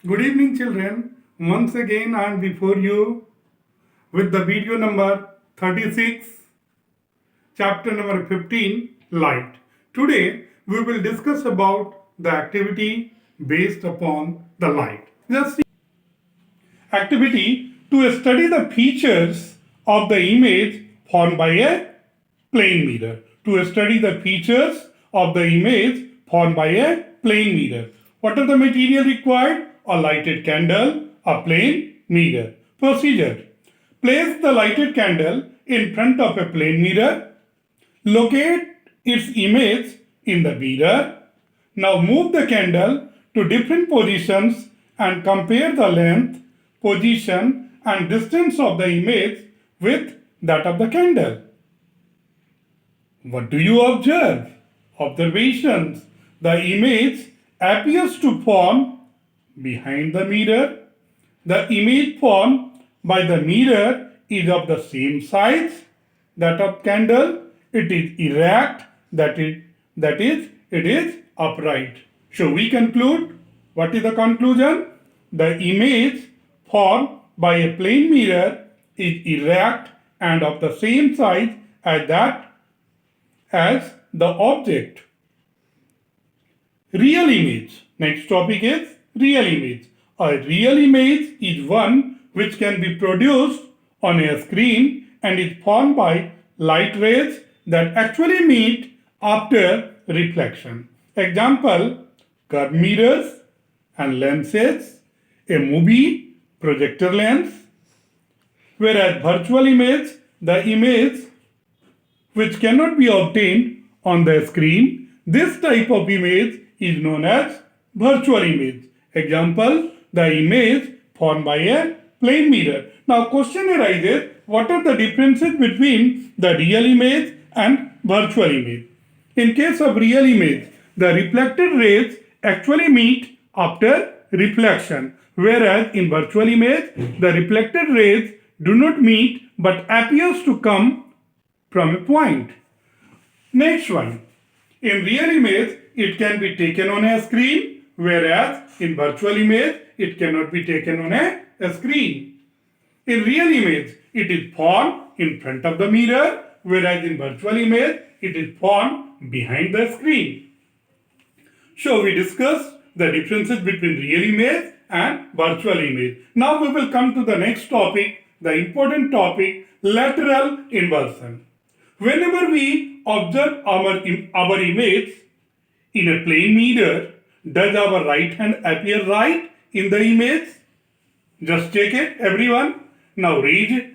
Good evening, children. Once again, I am before you with the video number 36, chapter number 15, Light. Today, we will discuss about the activity based upon the light. Just see. Activity to study the features of the image formed by a plane mirror. To study the features of the image formed by a plane mirror. What are the material required? A lighted candle, a plane mirror. Procedure. Place the lighted candle in front of a plane mirror. Locate its image in the mirror. Now move the candle to different positions and compare the length, position and distance of the image with that of the candle. What do you observe? Observations. The image appears to form behind the mirror. The image formed by the mirror is of the same size that of candle. It is erect, it is upright. So we conclude, what is the conclusion? The image formed by a plane mirror is erect and of the same size as the object. Real image. Next topic is real image. A real image is one which can be produced on a screen and is formed by light rays that actually meet after reflection. Example, curved mirrors and lenses, a movie projector lens, whereas virtual image, the image which cannot be obtained on the screen. This type of image is known as virtual image. Example, the image formed by a plane mirror. Now question arises, what are the differences between the real image and virtual image? In case of real image, the reflected rays actually meet after reflection, whereas in virtual image, the reflected rays do not meet but appears to come from a point. Next one. In real image, it can be taken on a screen, whereas in virtual image, it cannot be taken on a screen. In real image, it is formed in front of the mirror, whereas in virtual image, it is formed behind the screen. So we discussed the differences between real image and virtual image. Now we will come to the next topic, the important topic, lateral inversion. Whenever we observe our image in a plane mirror, does our right hand appear right in the image? Just check it, everyone. Now raise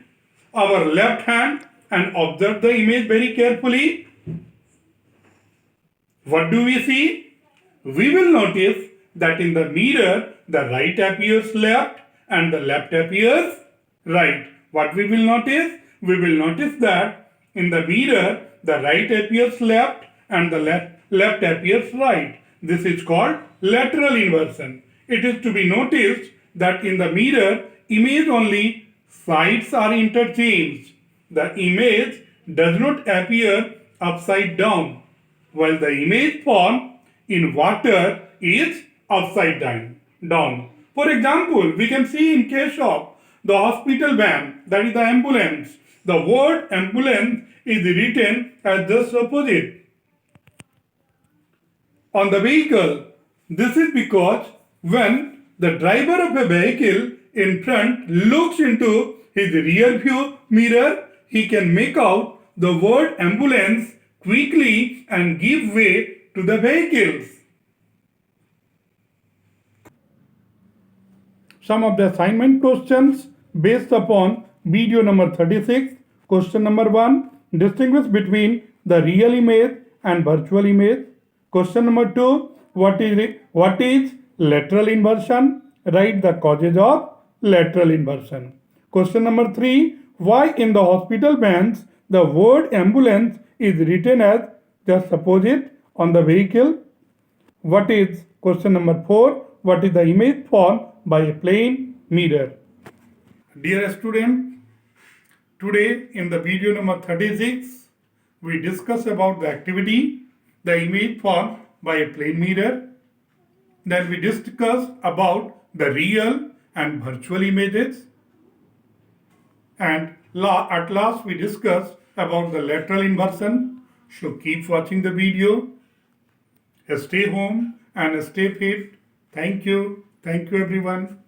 our left hand and observe the image very carefully. What do we see? We will notice that in the mirror, the right appears left and the left appears right. What we will notice? We will notice that in the mirror, the right appears left and the left appears right. This is called lateral inversion. It is to be noticed that in the mirror, image only sides are interchanged. The image does not appear upside down, while the image formed in water is upside down. For example, we can see in case of the hospital van, that is the ambulance, the word ambulance is written as just opposite on the vehicle. This is because when the driver of a vehicle in front looks into his rear view mirror, he can make out the word ambulance quickly and give way to the vehicles. Some of the assignment questions based upon video number 36. Question number 1. Distinguish between the real image and virtual image. Question number 2. What is lateral inversion? Write the causes of lateral inversion. Question number 3. Why in the hospital vans the word ambulance is written as just opposite on the vehicle? What is question number 4? What is the image formed by a plane mirror? Dear student, today in the video number 36, we discuss about the activity, the image formed by a plane mirror. Then we discussed about the real and virtual images. And at last we discussed about the lateral inversion. So keep watching the video. Stay home and stay fit. Thank you. Thank you everyone.